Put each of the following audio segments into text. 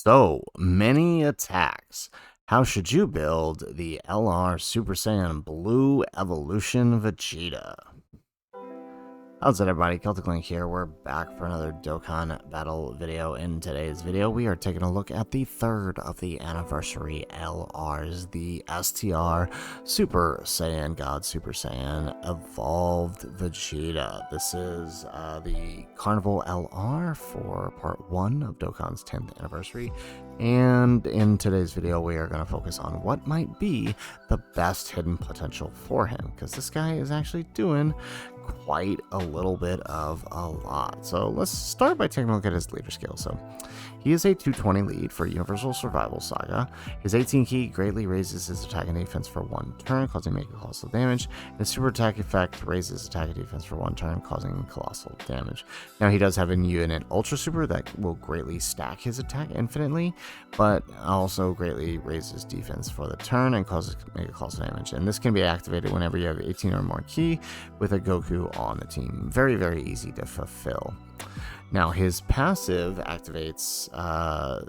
So many attacks. How should you build the LR Super Saiyan Blue Evolution Vegeta? How's it, everybody? Celtic Link here. We're back for another Dokkan battle video. In today's video, we are taking a look at the third of the anniversary LRs, the STR Super Saiyan God Super Saiyan Evolved Vegeta. This is the Carnival LR for part 1 of Dokkan's 10th anniversary. And in today's video, we are going to focus on what might be the best hidden potential for him, because this guy is actually doing quite a little bit of a lot. So let's start by taking a look at his leader skill. So he is a 220 lead for Universal Survival Saga. His 18 key greatly raises his attack and defense for 1 turn, causing mega colossal damage. His super attack effect raises attack and defense for 1 turn, causing colossal damage. Now he does have a unit Ultra Super that will greatly stack his attack infinitely, but also greatly raises defense for the turn and causes mega colossal damage. And this can be activated whenever you have 18 or more key with a Goku on the team. Very, very easy to fulfill. Now, his passive activates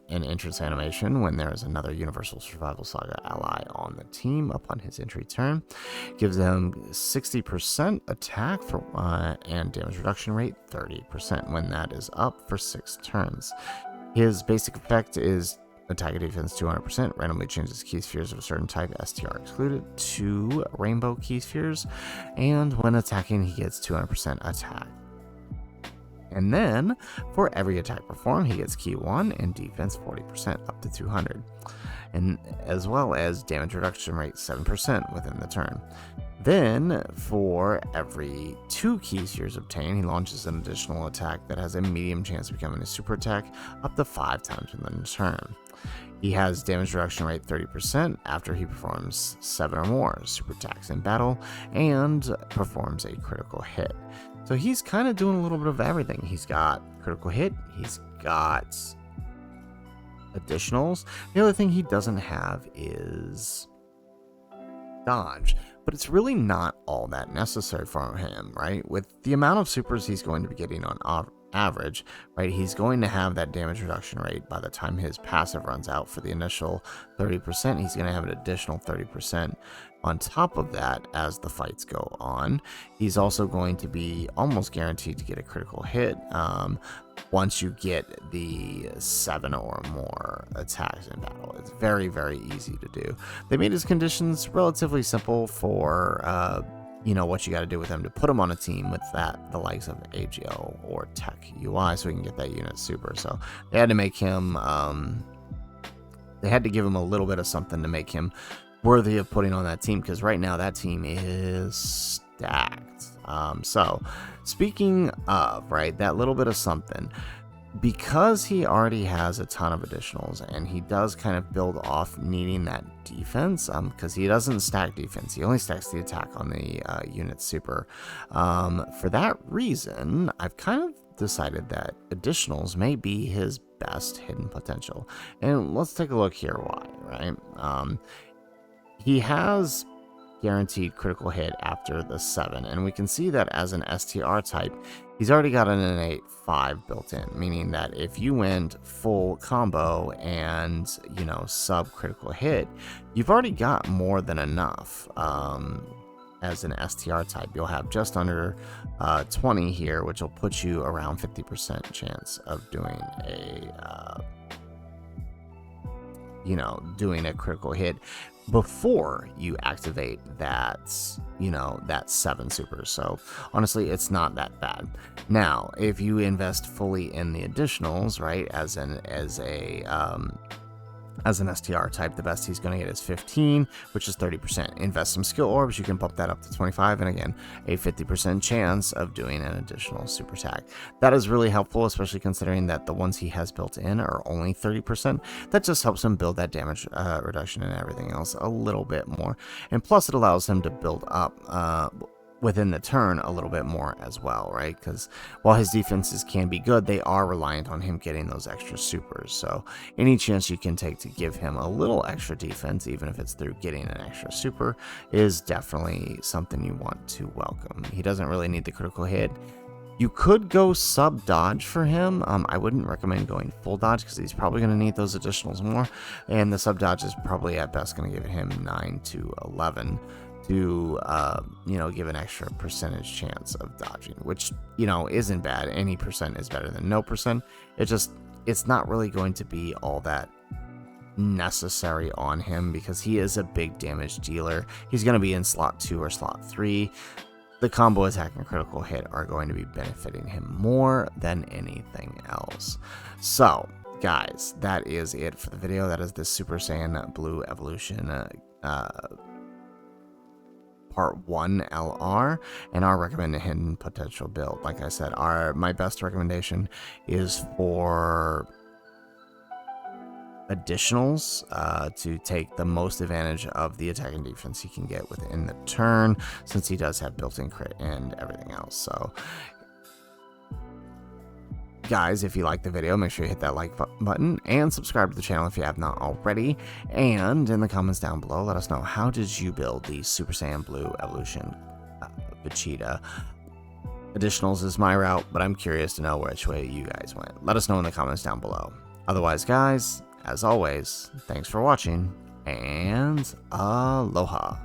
an entrance animation when there is another Universal Survival Saga ally on the team upon his entry turn. Gives them 60% attack for and damage reduction rate 30% when that is up for 6 turns. His basic effect is attack and defense 200%, randomly changes key spheres of a certain type, STR excluded, to rainbow key spheres, and when attacking, he gets 200% attack. And then, for every attack performed, he gets key 1 and defense 40% up to 200, and as well as damage reduction rate 7% within the turn. Then, for every 2 key spheres obtained, he launches an additional attack that has a medium chance of becoming a super attack up to 5 times within the turn. He has damage reduction rate 30% after he performs 7 or more super attacks in battle and performs a critical hit. So he's kind of doing a little bit of everything. He's got critical hit, he's got additionals. The other thing he doesn't have is dodge, but it's really not all that necessary for him, right? With the amount of supers he's going to be getting on average, right, he's going to have that damage reduction rate by the time his passive runs out. For the initial 30%, he's going to have an additional 30% on top of that as the fights go on. He's also going to be almost guaranteed to get a critical hit once you get the 7 or more attacks in battle. It's very, very easy to do. They made his conditions relatively simple for what you got to do with him to put him on a team with the likes of AGL or Tech UI, so we can get that unit super. So they had to make him they had to give him a little bit of something to make him worthy of putting on that team, because right now that team is stacked. So speaking of, right, that little bit of something, because he already has a ton of additionals and he does kind of build off needing that defense, because he doesn't stack defense, he only stacks the attack on the unit super. For that reason, I've kind of decided that additionals may be his best hidden potential. And let's take a look here why, right? He has guaranteed critical hit after the 7, and we can see that as an STR type, he's already got an innate 5 built in, meaning that if you went full combo and, sub critical hit, you've already got more than enough. As an STR type, you'll have just under 20 here, which will put you around 50% chance of doing a critical hit before you activate that 7 super. So honestly, it's not that bad. Now, if you invest fully in the additionals, right, as an STR type, the best he's going to get is 15, which is 30%. Invest some skill orbs, you can bump that up to 25, and again, a 50% chance of doing an additional super attack. That is really helpful, especially considering that the ones he has built in are only 30%. That just helps him build that damage reduction and everything else a little bit more. And plus, it allows him to build up within the turn a little bit more as well, right? Because while his defenses can be good, they are reliant on him getting those extra supers. So any chance you can take to give him a little extra defense, even if it's through getting an extra super, is definitely something you want to welcome. He doesn't really need the critical hit. You could go sub dodge for him. I wouldn't recommend going full dodge because he's probably going to need those additionals more. And the sub dodge is probably at best going to give him 9 to 11 to, give an extra percentage chance of dodging, which, isn't bad. Any percent is better than no percent. It's not really going to be all that necessary on him because he is a big damage dealer. He's going to be in slot 2 or slot 3. The combo attack and critical hit are going to be benefiting him more than anything else. So, guys, that is it for the video. That is the Super Saiyan Blue Evolution Part 1 LR and our recommended hidden potential build. Like I said, my best recommendation is for additionals to take the most advantage of the attack and defense he can get within the turn, since he does have built-in crit and everything else. So guys, if you like the video, make sure you hit that like button and subscribe to the channel if you have not already. And in the comments down below, let us know, how did you build the Super Saiyan Blue Evolution VEGETA? Additionals is my route, but I'm curious to know which way you guys went. Let us know in the comments down below. Otherwise, guys, as always, thanks for watching, and aloha.